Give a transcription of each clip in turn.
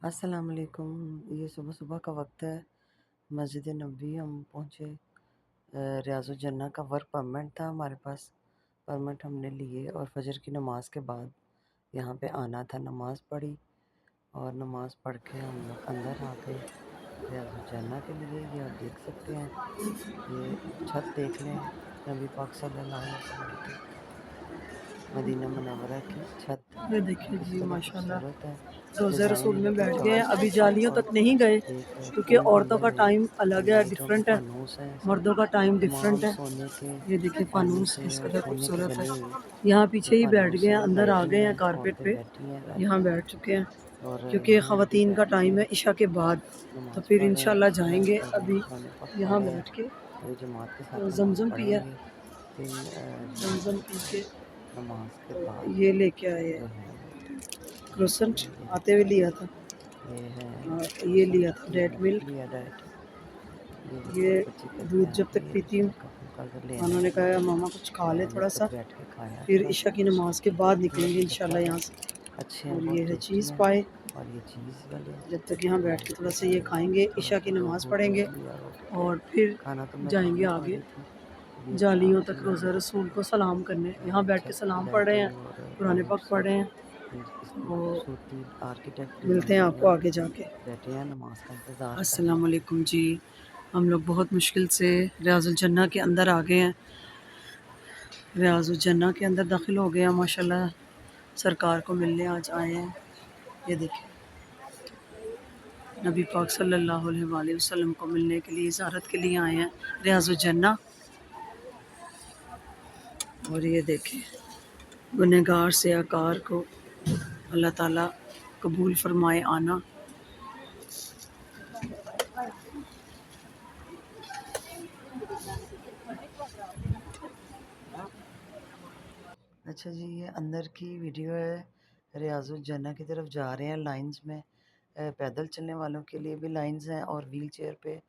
अस्सलाम वालेकुम। ये सुबह-सुबह का वक़्त है। मस्जिद नबवी हम पहुँचे। रियाज़ुल जन्नह का वर्क परमिट था हमारे पास। परमिट हमने लिए और फ़जर की नमाज़ के बाद यहाँ पे आना था। नमाज़ पढ़ी और नमाज़ पढ़ के हम लोग अंदर आ गए रियाज़ुल जन्नह के लिए। ये आप देख सकते हैं, ये छत देख लें, नबी पाक सल्लल्लाहु अलैहि वसल्लम की मदीना मुनव्वरा की छत ये देखिए किस जी तरह माशाल्लाह खूबसूरत है। रोज़ा डिज़ाइन रसूल में इनके बैठ गए हैं। 4 अभी जालियों और तक नहीं गए एक क्योंकि फूल औरतों बने का हुए टाइम अलग है, लाइटों के डिफरेंट है। फानूस हैं सब। मर्दों का टाइम डिफरेंट तमाम है। सोने के ये देखिए फानूस फानूस है किस और कदर सोने की खूबसूरत है। बनी हुई यहाँ ये पीछे ही बैठ फानूस गए हैं, है। अंदर आ लाइटिंग गए है, हैं कारपेट औरतें पे। बैठी हैं यहाँ लाइटिंग में बैठ चुके हैं और क्योंकि हम भी ख़वातीन का बैठ के टाइम है इशा के बाद। तो नमाज़ फिर पढ़ रहे हैं, इंशाल्लाह कुरान जाएंगे। पढ़ रहे हैं, अभी कुरान पाक पढ़ यहाँ रहे हैं। बैठ के अभी जमात के साथ तो नमाज़ जमजम पिया, पढ़ेंगे। फिर जमजम पी के नमाज के तो बाद ये लेके आए जो है वो क्रोसेंट ये आते हुए देखें, लिया था ये है और ये लिया क्रोसेंट, था ये डेट मैंने मिल्क। लिया डाइट। ये ये बच्चे कहते दूध हैं जब आंटी तक ये पीती हूँ, हल्का फुल्का अगर लेना है उन्होंने तो कहा मामा कुछ खा ले मैंने थोड़ा सा। खुद बैठ के खाया फिर थोड़ा ईशा सा। की नमाज के बाद ये निकलेंगे डब्बा इंशाल्लाह है, यहाँ से। अच्छे हैं, और बहुत ये है टेस्टी चीज़ हैं। पाए। और ये चीज़ वाले जब तक यहाँ बैठ यहाँ के थोड़ा पे सा ये खाएंगे, थोड़ा ईशा सा की दो नमाज फुल्का पढ़ेंगे ले लिया और क्योंकि और फिर खाना तो मैं कम जाएंगे ही खा आगे रही थी। ये जालियों आप तक भी रोज़ा ये रसूल को सलाम करने। यहाँ बैठ के छत की सलाम पढ़ रहे हैं, लाइटिंग और कुरान पाक लाइट्स पढ़ रहे हैं। फिर इसकी तो खूबसूरती आर्किटेक्ट मिलते हैं डिज़ाइन आपको ये आगे जाके। बैठे हैं नमाज का इंतज़ार कर रहे अस्सलाम हैं। वालेकुम जी। हम लोग बहुत मुश्किल से रियाजुल जन्नह के अंदर आ गए हैं। रियाजुल जन्नह के अंदर दाखिल हो गए हैं माशाल्लाह। सरकार को मिलने आज आए हैं। ये देखिए नबी पाक सल्लल्लाहु अलैहि वसल्लम को मिलने के लिए, ज़ियारत के लिए आए हैं रियाजुल जन्नह। और ये देखें गुनहगार से आकार को अल्लाह ताला कबूल फरमाए आना। अच्छा जी, ये अंदर की वीडियो है। रियाजुल जन्नह की तरफ जा रहे हैं लाइंस में। पैदल चलने वालों के लिए भी लाइंस हैं और व्हील चेयर पे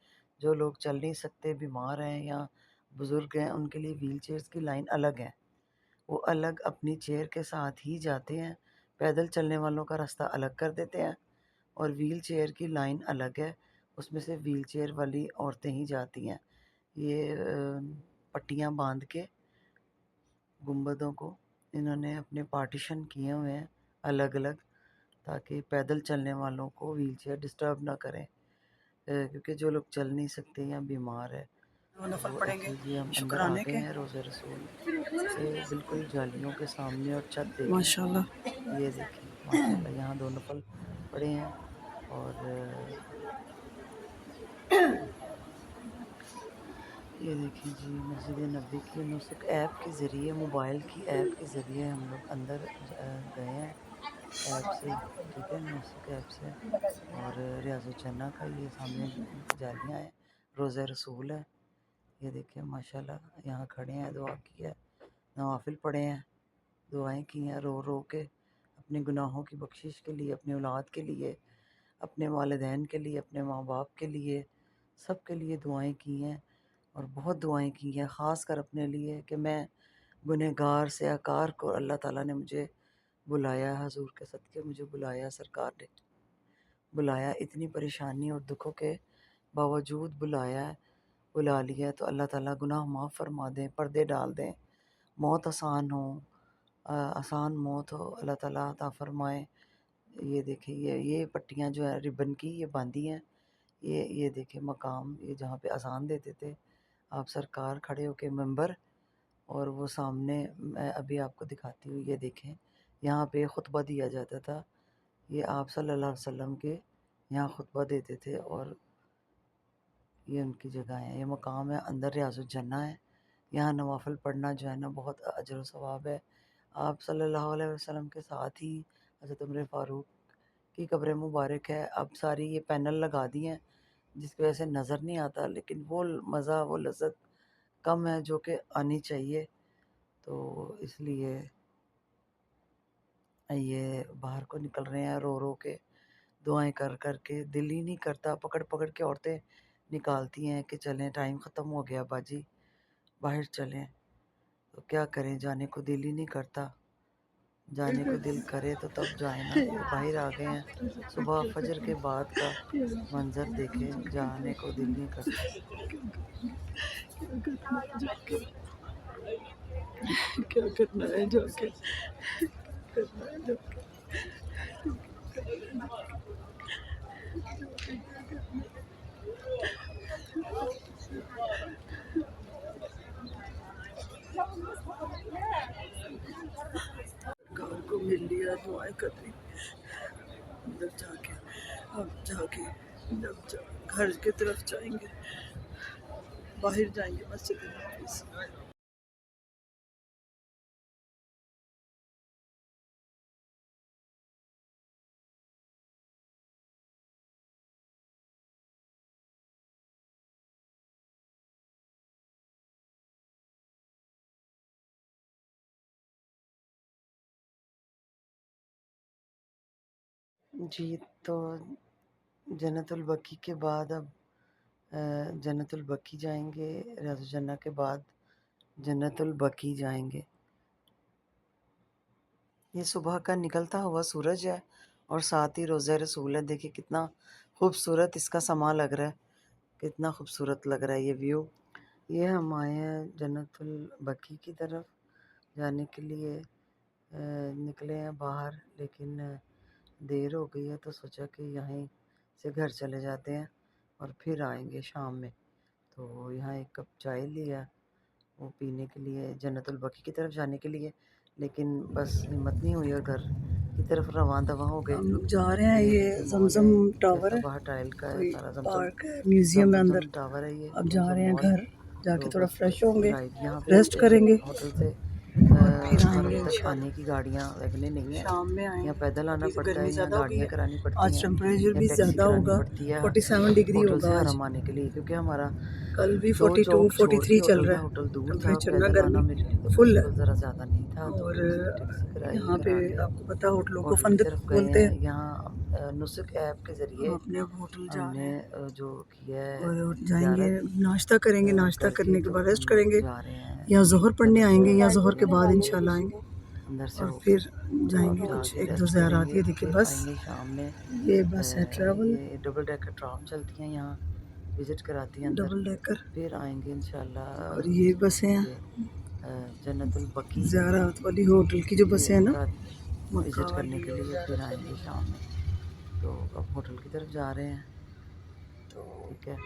जो लोग चल नहीं सकते, बीमार हैं या बुज़ुर्ग हैं, उनके लिए व्हील चेयर्स की लाइन अलग है। वो अलग अपनी चेयर के साथ ही जाते हैं। पैदल चलने वालों का रास्ता अलग कर देते हैं और व्हील चेयर की लाइन अलग है, उसमें से व्हील चेयर वाली औरतें ही जाती हैं। ये पट्टियाँ बांध के गुंबदों को इन्होंने अपने पार्टीशन किए हुए हैं अलग अलग, ताकि पैदल चलने वालों को व्हील चेयर डिस्टर्ब ना करें। क्योंकि जो लोग चल नहीं सकते या बीमार है नफल वो पढ़ेंगे अच्छा जी। हम अंदर आ शुक्राने गए के हैं रोज़े रसूल के बिल्कुल जालियों के सामने और छत देखें। माशाल्लाह। ये देखें माशाल्लाह, यहाँ 2 नफल पड़े हैं और ये देखिए जी मस्जिद नबी की नुस्ख ऐप के ज़रिए, मोबाइल की ऐप के ज़रिए हम लोग अंदर गए हैं ऐप से, ठीक है, नुस्ख ऐप से। और रियाज़ुल जन्नह का ये सामने जालियाँ हैं, रोज़ा रसूल है। ये देखिए माशाल्लाह, यहाँ खड़े हैं, दुआ की है, नवाफिल पढ़े हैं, दुआएं की हैं रो रो के, अपने गुनाहों की बख्शिश के लिए, अपने औलाद के लिए, अपने वालिदैन के लिए, अपने माँ बाप के लिए, सब के लिए दुआएं की हैं। और बहुत दुआएं की हैं, ख़ास कर अपने लिए कि मैं गुनहगार से आकार को अल्लाह ताला ने मुझे बुलाया, हजूर के सदक़े मुझे बुलाया, सरकार ने बुलाया, इतनी परेशानी और दुखों के बावजूद बुलाया है, बुला लिया है, तो अल्लाह ताला गुनाह माफ़ फरमा दें, पर्दे डाल दें, मौत आसान हो, आसान मौत हो, अल्लाह ताला अता फरमाए। ये देखिए ये पट्टियाँ जो है रिबन की ये बांधी हैं। ये देखिए मकाम, ये जहाँ पे अजान देते थे आप सरकार खड़े होके मेंबर, और वो सामने मैं अभी आपको दिखाती हूँ। ये देखें यहाँ पे खुतबा दिया जाता था। ये आप सल्लल्लाहु अलैहि वसल्लम के यहाँ खुतबा देते थे और ये उनकी जगह है, ये मकाम है, अंदर रियाजुल जन्नह है। यहाँ नवाफिल पढ़ना जो है ना बहुत अजर व सवाब है। आप सल्लल्लाहु अलैहि वसल्लम के साथ ही हज़रत उमर फ़ारूक की कब्र मुबारक है। अब सारी ये पैनल लगा दिए हैं जिसकी वजह से नज़र नहीं आता, लेकिन वो मज़ा, वो लज़्ज़त कम है जो कि आनी चाहिए। तो इसलिए ये बाहर को निकल रहे हैं रो रो के, दुआएं कर कर के। दिल ही नहीं करता, पकड़ पकड़ के औरतें निकालती हैं कि चलें, टाइम ख़त्म हो गया बाजी, बाहर चलें। तो क्या करें, जाने को दिल ही नहीं करता। जाने को दिल करे तो तब जाए ना, ये बाहर आ गए हैं। सुबह फजर के बाद का मंजर देखे जाने को दिल नहीं करता। क्या करना है जाके, करना है जाके। कार को मिल लिया, दुआएं कर रही अंदर जाके। अब जाके जब घर की तरफ जाएंगे, बाहर जाएंगे मस्जिद नबवी से। जी, तो जन्नतुल बकी के बाद अब जन्नतुल बकी जाएंगे। रियाजुल जन्ना के बाद जन्नतुल बकी जाएंगे। ये सुबह का निकलता हुआ सूरज है और साथ ही रोज़ा रसूल है। देखिए कितना खूबसूरत इसका समा लग रहा है, कितना खूबसूरत लग रहा है ये व्यू। ये हम आए हैं जन्नतुल बकी की तरफ जाने के लिए, निकले हैं बाहर, लेकिन देर हो गई है तो सोचा कि यहीं से घर चले जाते हैं और फिर आएंगे शाम में। तो यहाँ एक कप चाय लिया वो पीने के लिए, जन्नतुल बकी की तरफ जाने के लिए, लेकिन बस हिम्मत नहीं हुई और घर की तरफ रवां दवा हो गए। हम लोग जा रहे हैं, ये ये मॉल है, जमजम टावर देखा है, बाहर टाइल का है कोई सारा, पार्क है, म्यूजियम है अंदर। जमजम टावर है ये, अब जा जमजम रहे हैं मॉल। घर, जाके तो थोड़ा बस फ्रेश होंगे, राइड यहाँ पे रेस्ट करेंगे होटल से और फिर हमारे आएंगे तक आने इंशाल्लाह। की गाड़ियाँ अवेलेबल नहीं है। शाम में यहाँ आएंगे। पैदल आना अभी तो पड़ता है, गर्मी यहाँ ज़्यादा हो गई गाड़ियाँ है, करानी पड़ती आज हैं टेम्परेचर या भी टैक्सी ज़्यादा करानी होगा, पड़ती है 47 डिग्री होटल होगा से आज। हरम आने के लिए, क्योंकि हमारा कल भी 2 42 चौक छोड़ के 43 चल होटल था। रहा है होटल दूर था, टेम्परेचर ना, पैदल आना गर्मी मेरे लिए तो फुल है। पॉसिबल ज़रा ज़्यादा नहीं था, तो और फिर इसलिए टैक्सी कराई, यहाँ पे करा के आपको पता है होटलों को होटल की फंदक तरफ गए बोलते हैं। हैं। यहाँ नुस्क ऐप के हम ज़रिए अपने अब होटल जा रहे हमने हैं जो किया है और जाएंगे, तिजारत नाश्ता करेंगे, नाश्ता करके, करने के तो बाद रेस्ट हम करेंगे, जा रहे हैं या जोहर पढ़ने जन्नतुल आएंगे, या बकी जोहर के में बाद जाके इंशाल्लाह आएंगे अंदर से और होके। फिर तो अब जाएंगे कुछ जाके एक दो रेस्ट ज़यारात। करेंगे, ये देखिए फिर बस, आएंगे शाम में। ये बस है ट्रैवल, ये डबल डेकर ट्राम चलती हैं यहाँ, विज़िट कराती हैं अंदर। Double decker. फिर आएंगे और ये इंशाल्लाह बसें हैं ये जन्नतुल बकी ज़ियारत वाली, होटल की जो बसें हैं ना, का मक्का विज़िट करने वाली के और लिए, फिर ज़ियारत आएंगे वाली। शाम में। तो अब होटल की तरफ जा रहे हैं। तो ठीक है,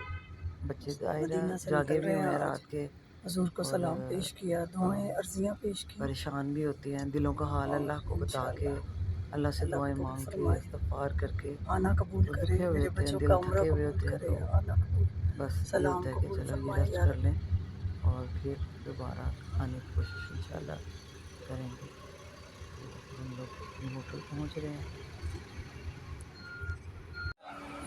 बच्चे दायरा मदीना से जागे निकल भी रहे हैं हुए हैं आज, रात के हजूर को और सलाम पेश किया, दुआएं अर्जियां पेश की, परेशान भी होते हैं, दिलों का हाल और अल्लाह को बता के, इंशाल्लाह अल्लाह से अल्लाह दुआएं कबूल मांग के, फरमाए, इस्तग़फ़ार करके, आना कबूल तो करे, दुखे हुए मेरे होते हैं, बच्चों का दिल उम्रा थके हुए कबूल होते हैं। करे, तो आना कबूल, बस ये सलाम होता है कि कबूल चलो ये फरमाए रेस्ट या कर रब। लें और फिर दोबारा आने की कोशिश इंशाल्लाह करेंगे। तो हम लोग अपने होटल पहुंच रहे हैं।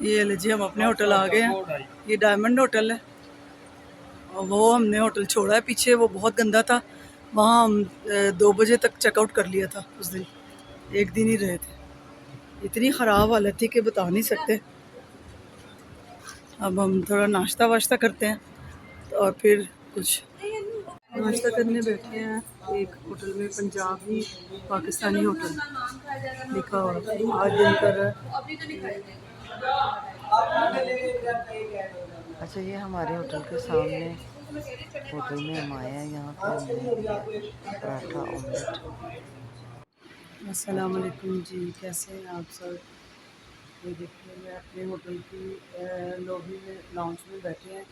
ये ले जी, हम अपने होटल आ गए हैं, ये डायमंड होटल है और वो हमने होटल छोड़ा है पीछे, वो बहुत गंदा था, वहाँ हम 2 बजे तक चेकआउट कर लिया था उस दिन, एक दिन ही रहे थे, इतनी ख़राब हालत थी कि बता नहीं सकते। अब हम थोड़ा नाश्ता वाश्ता करते हैं और फिर कुछ नाश्ता करने बैठे हैं एक होटल में, पंजाबी पाकिस्तानी होटल लिखा हुआ, आज दिन कर रहा है। अच्छा, ये हमारे होटल के सामने होटल में हम आए हैं, यहाँ पे हमने लिया पराठा ऑमलेट। अस्सलाम वालेकुम जी, कैसे हैं आप सब? ये देखिए मैं अपने होटल की लॉबी में, लाउंज में बैठे हैं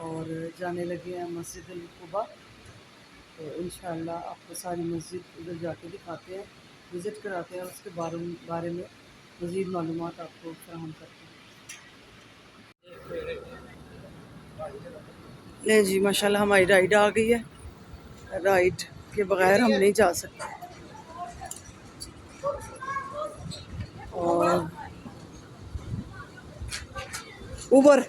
और जाने लगे हैं मस्जिद अल कुबा। तो इंशाल्लाह आपको सारी मस्जिद उधर जाके दिखाते हैं, विज़िट कराते हैं, उसके बारे में मज़ीद मालूमात आपको फराहम करते हैं। ले जी, माशाल्लाह हमारी राइड आ गई है, राइड के बगैर हम नहीं जा सकते। और उबर,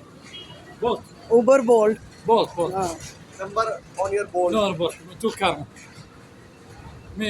Both, उबर बोल्ट, both. हाँ Number on your board. No, both. Two car. Me,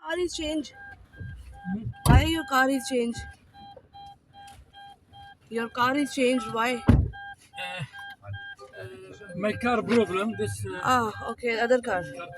Car is change. Why your car is changed? Your car is changed. Why? My car problem. This Okay, other car. car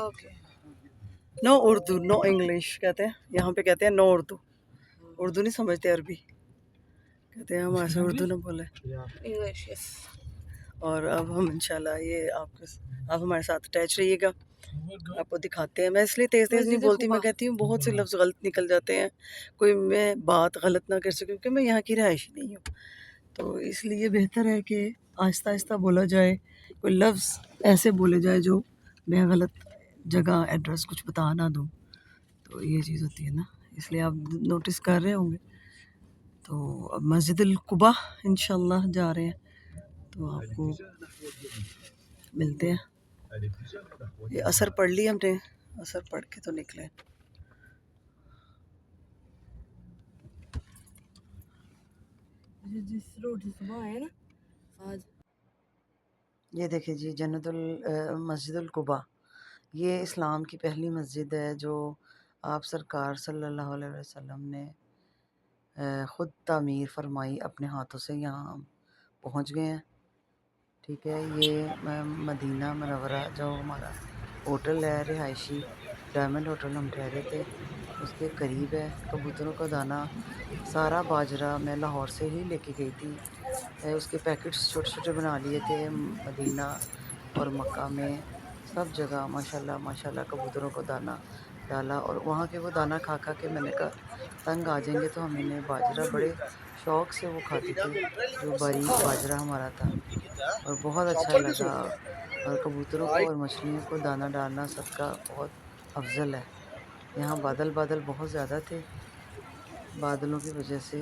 Okay. No Urdu no English कहते हैं, यहाँ पे कहते हैं no Urdu. Urdu नहीं समझते, अरबी कहते हैं, हम ऐसे उर्दू ना बोले। English, yes. और अब हम इंशाल्लाह ये आप हमारे साथ अटैच रहिएगा, आपको दिखाते हैं। मैं इसलिए तेज़ तेज़ नहीं बोलती, मैं कहती हूँ बहुत से लफ्ज़ गलत निकल जाते हैं, कोई मैं बात गलत ना कर सकूँ क्योंकि मैं यहाँ की रहायशी नहीं हूँ, तो इसलिए बेहतर है कि आहिस्ता आहिस्ता बोला जाए, कोई लफ्ज़ ऐसे बोले जाए जो मैं गलत जगह एड्रेस कुछ बता ना दूँ, तो ये चीज़ होती है ना, इसलिए आप नोटिस कर रहे होंगे। तो अब मस्जिद कुबा इंशाल्लाह जा रहे हैं, तो आपको मिलते हैं। ये असर पढ़ ली हमने, असर पढ़ के तो निकले। जिस रोड से सुबह आए ना आज। ये देखिए जी, मस्जिदुल कुबा, ये इस्लाम की पहली मस्जिद है जो आप सरकार सल्लल्लाहु अलैहि वसल्लम ने ख़ुद तामीर फरमाई अपने हाथों से। यहाँ हम पहुँच गए हैं, ठीक है। ये मदीना मनव्वरा जो हमारा होटल है रिहायशी, डायमंड होटल हम ठहरे थे, उसके करीब है। कबूतरों का दाना, सारा बाजरा मैं लाहौर से ही लेके गई थी, उसके पैकेट्स छोटे छोटे बना लिए थे। मदीना और मक्का में सब जगह माशाल्लाह माशाल्लाह कबूतरों को दाना डाला, और वहाँ के वो दाना खा खा के मैंने कहा तंग आ जाएंगे, तो हमने बाजरा बड़े शौक़ से वो खाते थे, जो बारीक बाजरा हमारा था, और बहुत अच्छा लगा। और कबूतरों को और मछलियों को दाना डालना सबका बहुत अफजल है। यहाँ बादल बादल बहुत ज़्यादा थे, बादलों की वजह से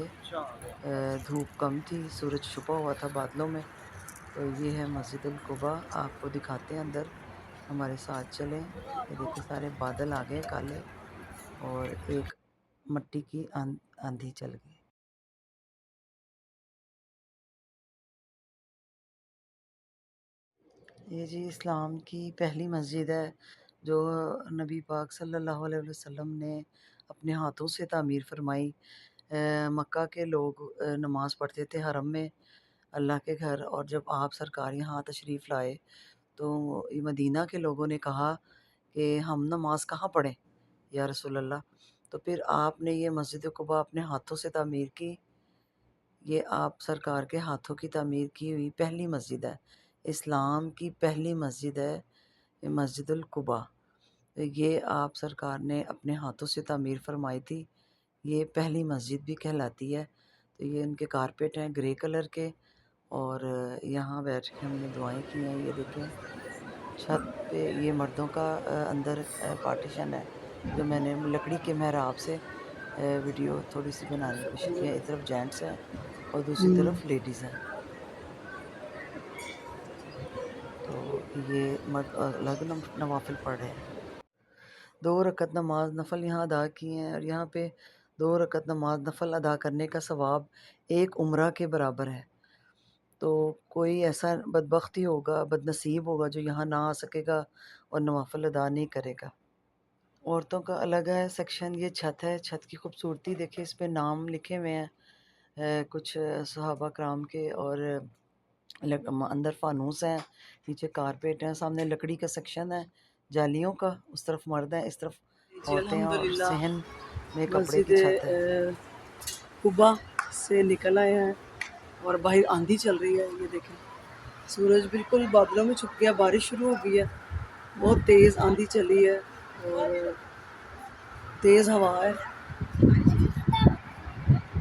धूप कम थी, सूरज छुपा हुआ था बादलों में। तो ये है मस्जिदुल कुबा, आपको दिखाते हैं अंदर, हमारे साथ चलें। ये देखिए सारे बादल आ गए काले, और एक मट्टी की आंधी चल गई। ये जी इस्लाम की पहली मस्जिद है जो नबी पाक सल्लल्लाहु अलैहि वसल्लम ने अपने हाथों से तामीर फरमाई। मक्का के लोग नमाज़ पढ़ते थे हरम में, अल्लाह के घर, और जब आप सरकार यहाँ तशरीफ़ लाए तो ये मदीना के लोगों ने कहा कि हम नमाज कहाँ पढ़ें या रसूल अल्लाह, तो फिर आपने ये मस्जिद कुबा अपने हाथों से तामीर की। ये आप सरकार के हाथों की तामीर की हुई पहली मस्जिद है, इस्लाम की पहली मस्जिद है ये मस्जिदुल कुबा। तो ये आप सरकार ने अपने हाथों से तामीर फरमाई थी, ये पहली मस्जिद भी कहलाती है। तो ये उनके कारपेट हैं ग्रे कलर के, और यहाँ बैठ के हमने दुआएं की हैं। ये देखें छत पे ये मर्दों का अंदर पार्टीशन है, जो मैंने लकड़ी के मेहराब से वीडियो थोड़ी सी बनाने की कोशिश की है। एक तरफ जेंट्स हैं और दूसरी तरफ लेडीज़ हैं। तो ये मर्द अलग नवाफिल पढ़ रहे हैं। 2 रकत नमाज नफल यहाँ अदा की हैं, और यहाँ पे 2 रकत नमाज नफल अदा करने का सवाब एक उम्रा के बराबर है। तो कोई ऐसा बदबख्त ही होगा, बदनसीब होगा जो यहाँ ना आ सकेगा और नवाफिल अदा नहीं करेगा। औरतों का अलग है सेक्शन, ये छत है। छत की खूबसूरती देखिए, इस पे नाम लिखे हुए हैं कुछ सहाबा कराम के, और अंदर फानूस हैं, नीचे कारपेट हैं, सामने लकड़ी का सेक्शन है जालियों का, उस तरफ मर्द हैं, इस तरफ औरतें हैं, और सहन में कपड़े की छत है। कुबा से निकल आए हैं और बाहर आंधी चल रही है, ये देखें सूरज बिल्कुल बादलों में छुप गया, बारिश शुरू हो गई है, बहुत तेज़ आंधी चली है और तेज़ हवा है,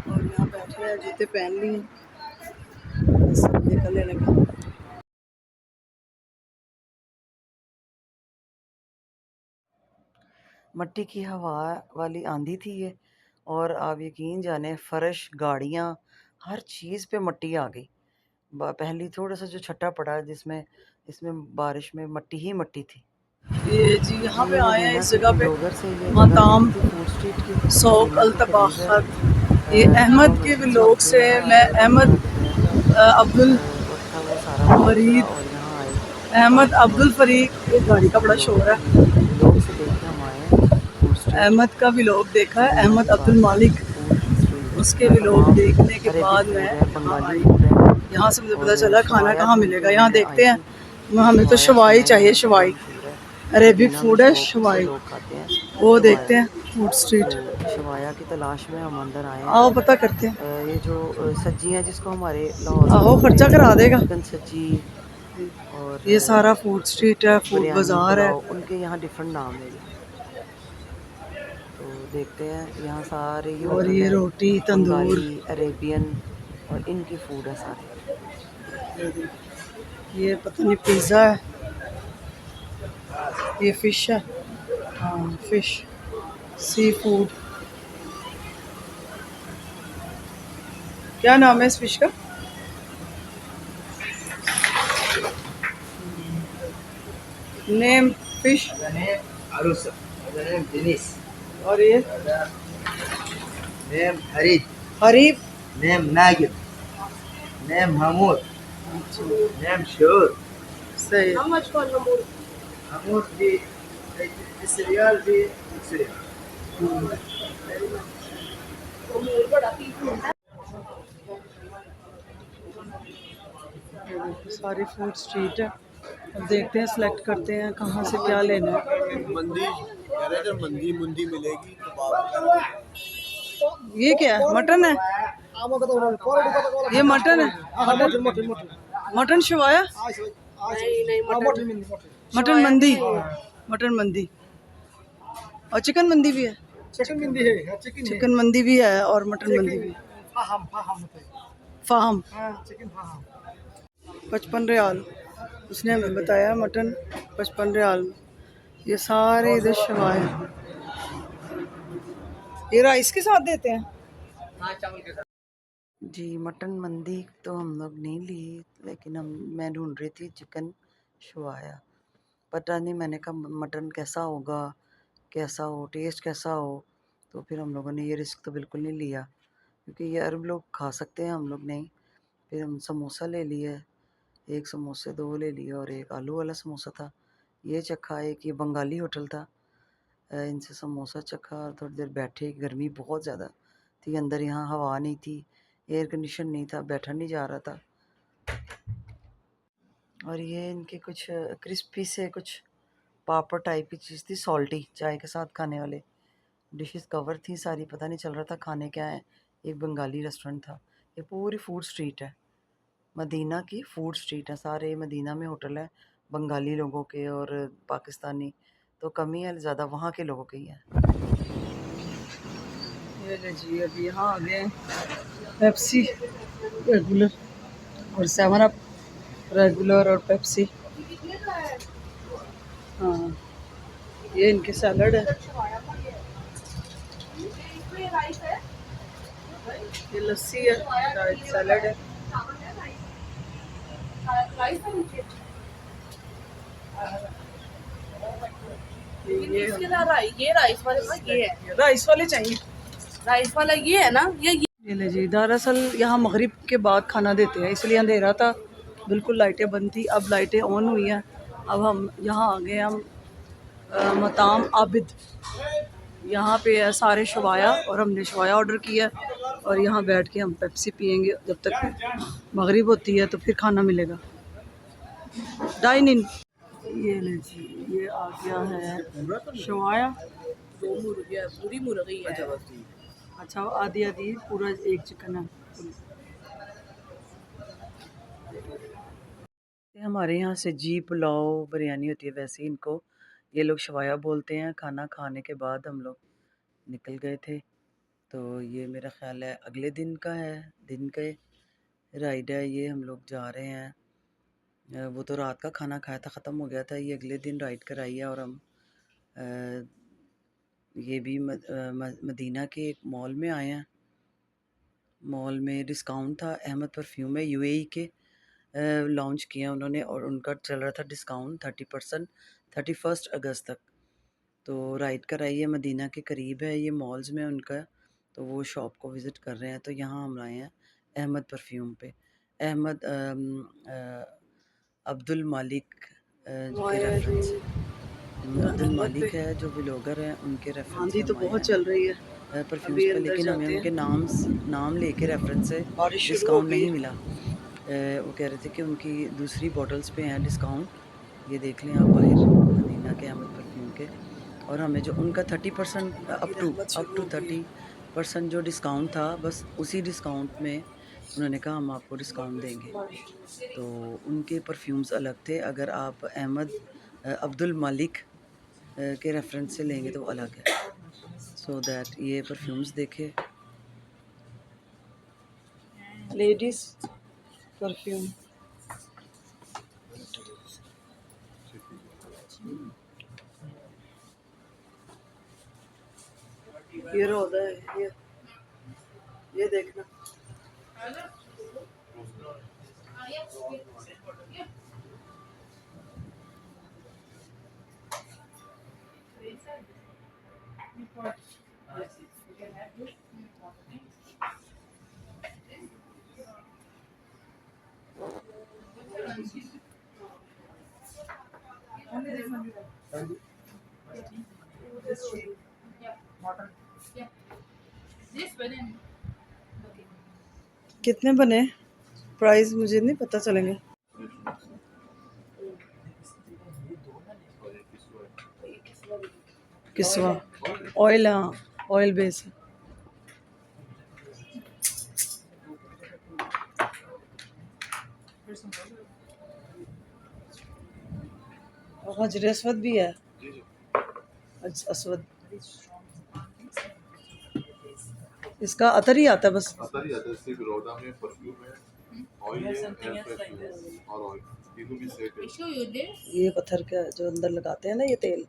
और यहाँ बैठे हैं, जूते पहन लिए, निकलने लगे। मट्टी की हवा वाली आंधी थी ये, और आप यकीन जाने फर्श, गाड़ियाँ, हर चीज़ पे मट्टी आ गई। पहली थोड़ा सा जो छट्टा पड़ा इसमें बारिश में मट्टी ही मट्टी थी। ये जी यहाँ पे आए हैं, इस जगह पे से ये मकाम फूड स्ट्रीट की सौक अल-तबाखत। ये अहमद के व्लॉग से मैं अहमद अब्दुल फरीद, अहमद अब्दुल फरीद, एक गाड़ी का बड़ा शोर है, अहमद का व्लॉग देखा है, अहमद अब्दुल मालिक, उसके व्लॉग देखने के बाद मैं यहाँ आई। यहाँ से मुझे पता और चला खाना शवाया कहाँ ढूंढ मिलेगा। के यहाँ मैं आई देखते हैं, थी। हमें तो शवाया शवाई सुना है चाहिए, यहाँ का बड़ा शवाई, मशहूर है, अरेबिक मदीना में फूड है शौक से शवाई। लोग खाते हैं वो शवाया। देखते हैं फूड स्ट्रीट, तो शवाया की तलाश में हम अंदर आए हैं। आओ पता करते हैं। ये जो सज्जी हैं, जिसको हमारे लाहौर में आहो बोलते खर्चा हैं करा देगा। चिकन सज्जी और ये सारा फूड स्ट्रीट है, फूड बिरयानी बाजार है। पुलाव, उनके यहाँ डिफरेंट नाम है जी। तो देखते हैं, यहाँ सारे ये और होटल ये है रोटी तंदूर, बंगाली, अरेबियन, और इनकी फूड है सारे। ये पता नहीं पिज़्ज़ा है, ये फिश है, हाँ फिश, सी फूड। क्या नाम है इस फिश का? Name fish. name Arusa. The name Denise. और ये Name Harid. हरीब। Name Nagib. Name Hamoud. Name Shur. सही है। How much for Hamoud? Hamoud the cereal the cereal. Hamoud बड़ा पीस होता है। सारी फूड स्ट्रीट है। अब देखते हैं, सिलेक्ट करते हैं कहाँ से क्या लेना है। मंदी कह रहे थे मंदी मुंदी मिलेगी ये क्या है? मटन है? ये मटन है? मटन शवाया? नहीं मटन। मटन मंदी, मटन मंदी, और चिकन मंदी भी है। चिकन मंदी है चिकन मंदी भी है और मटन मंदी भी है। फाहम चिकन फाहम 55 रियाल उसने हमें बताया, मटन 55 रियाल में। ये सारे इधर शवाए हैं। ये राइस के साथ देते हैं। जी मटन मंदी तो हम लोग नहीं ली, लेकिन मैं ढूंढ रही थी चिकन शवाया। पता नहीं, मैंने कहा मटन कैसा होगा, कैसा हो, टेस्ट कैसा हो। तो फिर हम लोगों ने ये रिस्क तो बिल्कुल नहीं लिया, क्योंकि ये अरब लोग खा सकते हैं, हम लोग नहीं। फिर हम समोसा ले लिए, एक समोसे 2 ले लिए, और एक आलू वाला समोसा था ये चखा। एक ये बंगाली होटल था, इनसे समोसा चखा और थोड़ी देर बैठे। गर्मी बहुत ज़्यादा थी अंदर, यहाँ हवा नहीं थी, एयर कंडीशन नहीं था, बैठा नहीं जा रहा था। और ये इनके कुछ क्रिस्पी से कुछ पापड़ टाइप की चीज़ थी, सॉल्टी, चाय के साथ खाने वाले डिशेस कवर थी सारी। पता नहीं चल रहा था खाने क्या है। एक बंगाली रेस्टोरेंट था। ये पूरी फूड स्ट्रीट है, मदीना की फूड स्ट्रीट है। सारे मदीना में होटल है बंगाली लोगों के, और पाकिस्तानी तो कमी है, ज़्यादा वहाँ के लोगों के ही है। ये ले जी, अभी यहाँ आ गए हैं। पेप्सी रेगुलर और 7 अप रेगुलर और पेप्सी। हाँ, ये इनके सैलड है, ये लस्सी है, सैलड है। ये राइस वाले ये है, राइस वाले चाहिए। राइस वाला ये है ना, ये ले जी, दरअसल यहाँ मगरिब के बाद खाना देते हैं, इसलिए अंधेरा था, बिल्कुल लाइटें बंद थी। अब लाइटें ऑन हुई हैं। अब हम यहाँ आ गए, हम मताम आबिद, यहाँ पे है सारे शवाया, और हमने शवाया ऑर्डर किया और यहाँ बैठ के हम पेप्सी पियेंगे जब तक मगरिब होती है, तो फिर खाना मिलेगा। Dine in. ये ले जी, ये आ गया है शवाया। दो मुर्गी है, पूरी मुर्गी है। अच्छा, आधी आधी, पूरा एक चिकन है। हमारे यहाँ से जी पुलाव बिरयानी होती है, वैसे ही इनको ये लोग शवाया बोलते हैं। खाना खाने के बाद हम लोग निकल गए थे। तो ये मेरा ख्याल है अगले दिन का है, दिन का राइड है ये। हम लोग जा रहे हैं, वो तो रात का खाना खाया था, ख़त्म हो गया था। ये अगले दिन राइड कराई है। और हम ये भी मदीना के एक मॉल में आए हैं। मॉल में डिस्काउंट था, अहमद परफ्यूम है, यूएई के लॉन्च किया उन्होंने, और उनका चल रहा था डिस्काउंट 30%, 31 अगस्त तक। तो राइड कराई है, मदीना के करीब है ये मॉल्स में उनका, तो वो शॉप को विज़िट कर रहे हैं। तो यहाँ हम आए हैं अहमद परफ्यूम पे। अहमद अब्दुल मालिक के रेफरेंस, अब्दुल मालिक है जो व्लॉगर हैं, उनके रेफरेंस आंधी तो बहुत चल रही है परफ्यूम्स पे, लेकिन हमें उनके नाम लेके रेफरेंस से डिस्काउंट नहीं मिला। वो कह रहे थे कि उनकी दूसरी बॉटल्स पे हैं डिस्काउंट, ये देख लें आप बाहर मदीना के अहमद परफ्यूम के। और हमें जो उनका 30% अप टू 30% जो डिस्काउंट था, बस उसी डिस्काउंट में उन्होंने कहा हम आपको डिस्काउंट देंगे। तो उनके परफ्यूम्स अलग थे, अगर आप अहमद अब्दुल मालिक के रेफरेंस से लेंगे तो वो अलग है। सो दैट ये परफ्यूम्स देखे। लेडीज परफ्यूम ये रोजा है, ये देखना। कितने बने? प्राइस मुझे नहीं पता चलेंगे। किस्वा ऑयल, हाँ ऑयल बेस है। और हजर असवद भी है, असवद। इसका अतर ही आता है बस। अतर ही आता है, सिर्फ रोदा में परफ्यूम है, ऑयल है, एयर फ्रेशनर और ऑयल, तीनों भी सेट है। ये पत्थर का जो अंदर लगाते हैं ना, ये तेल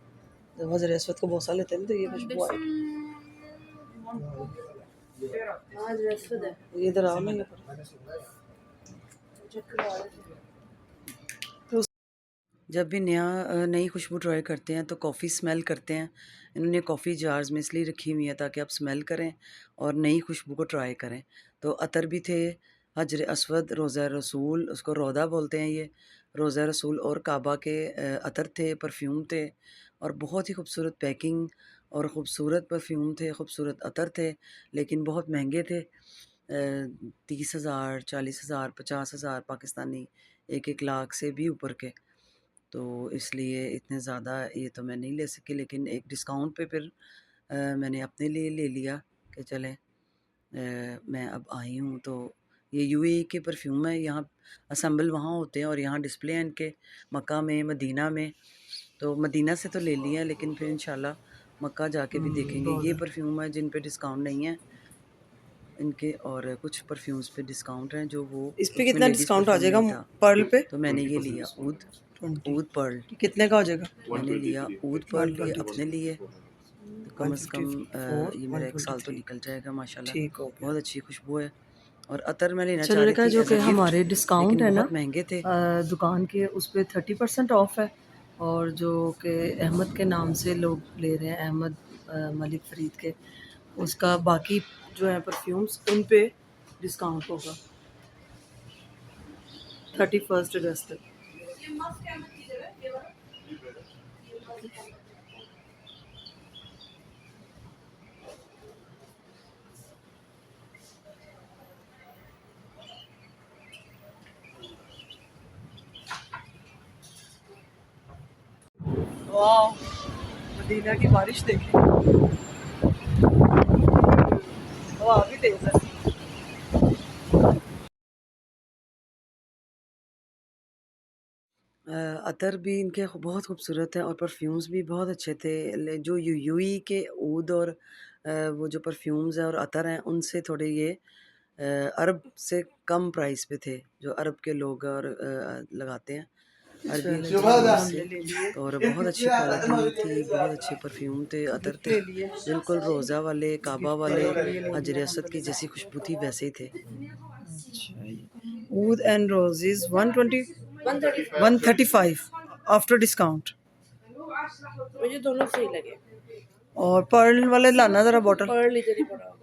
जब हजर असवद को बोसा लेते हैं ना, तो ये खुशबू आएगी। ये इधर आओ ना, तो जब भी नई खुशबू ट्राई करते हैं तो कॉफ़ी स्मेल करते हैं। इन्होंने कॉफ़ी जार्स में इसलिए रखी हुई है ताकि आप स्मेल करें और नई खुशबू को ट्राई करें। तो अतर भी थे, हजर असवद, रोज़ा रसूल, उसको रोदा बोलते हैं ये, रोज़ा रसूल और काबा के अतर थे, परफ्यूम थे। और बहुत ही खूबसूरत पैकिंग और ख़ूबसूरत परफ्यूम थे, खूबसूरत अतर थे, लेकिन बहुत महंगे थे। 30,000, 40,000, 50,000 पाकिस्तानी, 1-1 लाख से भी ऊपर के। तो इसलिए इतने ज़्यादा ये तो मैं नहीं ले सकी, लेकिन एक डिस्काउंट पे फिर मैंने अपने लिए ले लिया कि चलें, मैं अब आई हूँ। तो ये यूएई के परफ्यूम है, यहाँ असेंबल वहाँ होते हैं और यहाँ डिस्प्ले हैं इनके मक्का में, मदीना में। तो मदीना से तो ले लिया, लेकिन फिर इंशाल्लाह मक्का जाके भी देखेंगे। ये परफ्यूम है जिन पे डिस्काउंट नहीं है इनके, और कुछ परफ्यूम्स पे डिस्काउंट हैं जो वो इस पे उसमें कितना लेडीज़ डिस्काउंट आ परफ्यूम जाएगा नहीं था। पर्ल पे? तो मैंने ये लिया 20। ऊद पर्ल, कितने का हो जाएगा? मैंने लिया ऊद पर्ल लिए अपने लिए। तो कम से कम 154, ये मेरा 1 साल तो 123। निकल जाएगा माशाल्लाह। ठीक हो गया। बहुत अच्छी खुशबू है। और अतर मैं लेना चाह चलो रही का थी जो एज कि अ गिफ्ट, हमारे डिस्काउंट लेकिन है ना, बहुत महंगे थे। दुकान के उस पर 30% ऑफ है। और जो कि अहमद के नाम से लोग ले रहे हैं, अहमद मलिक फ़रीद के, उसका बाकी जो है परफ्यूम्स उन पे डिस्काउंट होगा 31 अगस्त तक। वाह, मदीना की बारिश देखी, हवा भी तेज है। अतर भी इनके बहुत खूबसूरत हैं और परफ्यूम्स भी बहुत अच्छे थे। जो यूएई के ऊद और वो जो परफ्यूम्स हैं और अतर हैं, उनसे थोड़े ये अरब से कम प्राइस पे थे, जो अरब के लोग और लगाते हैं अरबी परफ्यूम्स से। और बहुत अच्छी क्वालिटी थी, बहुत अच्छे परफ्यूम थे, अतर थे, बिल्कुल रोज़ा वाले, काबा वाले, हजर असद की जैसी खुशबू थी वैसे ही थे। ऊद एंड रोजेज 120, 135 आफ्टर डिस्काउंट। मुझे दोनों सही लगे। और पर्ल वाले लाना ज़रा बॉटल। पर्ल इधर ही पड़ा होगा।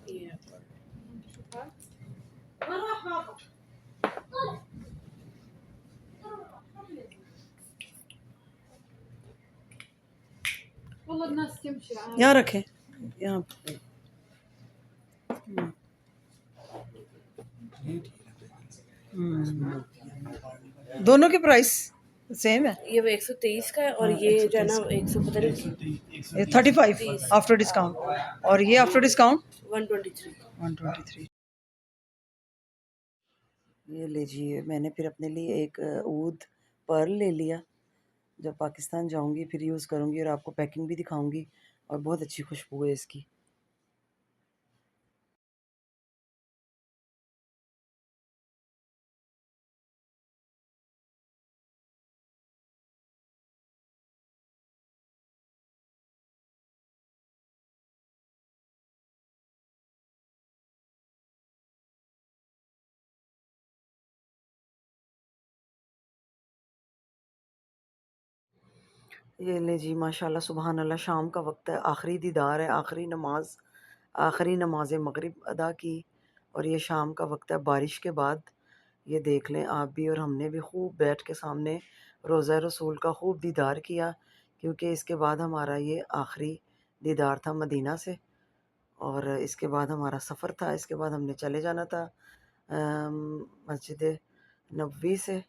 ये है यहाँ रखें, यहाँ पे। दोनों के प्राइस सेम है? ये 123 का है और हाँ, ये जो है 130 ना 100 पता नहीं ये 35 आफ्टर डिस्काउंट, और ये आफ्टर डिस्काउंट 123। 123। ये लीजिए, मैंने फिर अपने लिए एक ऊद पर्ल ले लिया। जब पाकिस्तान जाऊंगी फिर यूज़ करूंगी और आपको पैकिंग भी दिखाऊंगी, और बहुत अच्छी खुशबू है इसकी। ये ले जी, माशाल्लाह सुबहान अल्लाह, शाम का वक्त है, आखिरी दीदार है, आखिरी नमाज मगरिब अदा की, और ये शाम का वक्त है बारिश के बाद। ये देख लें आप भी और हमने भी खूब बैठ के सामने रोज़ा रसूल का खूब दीदार किया, क्योंकि इसके बाद हमारा ये आखिरी दीदार था मदीना से, और इसके बाद हमारा सफ़र था। इसके बाद हमने चले जाना था मस्जिद नबवी से,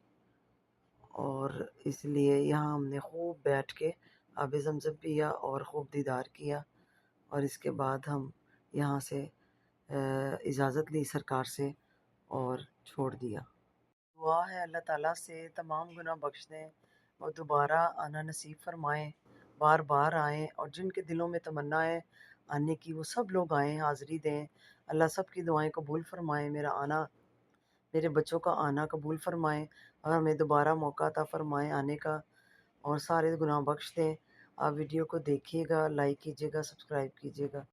और इसलिए यहाँ हमने खूब बैठ के आब ज़मज़म पिया और खूब दीदार किया, और इसके बाद हम यहाँ से इजाज़त ली सरकार से और छोड़ दिया। दुआ है अल्लाह ताला से तमाम गुनाह बख्श दें और दोबारा आना नसीब फरमाएं, बार बार आएँ, और जिनके दिलों में तमन्ना है आने की वो सब लोग आएँ, हाज़िरी दें। अल्लाह सब की दुआएं कबूल फरमाए, मेरा आना, मेरे बच्चों का आना कबूल फरमाएं, और हमें दोबारा मौका अता फरमाएं आने का, और सारे गुनाह बख्श दें। आप वीडियो को देखिएगा, लाइक कीजिएगा, सब्सक्राइब कीजिएगा।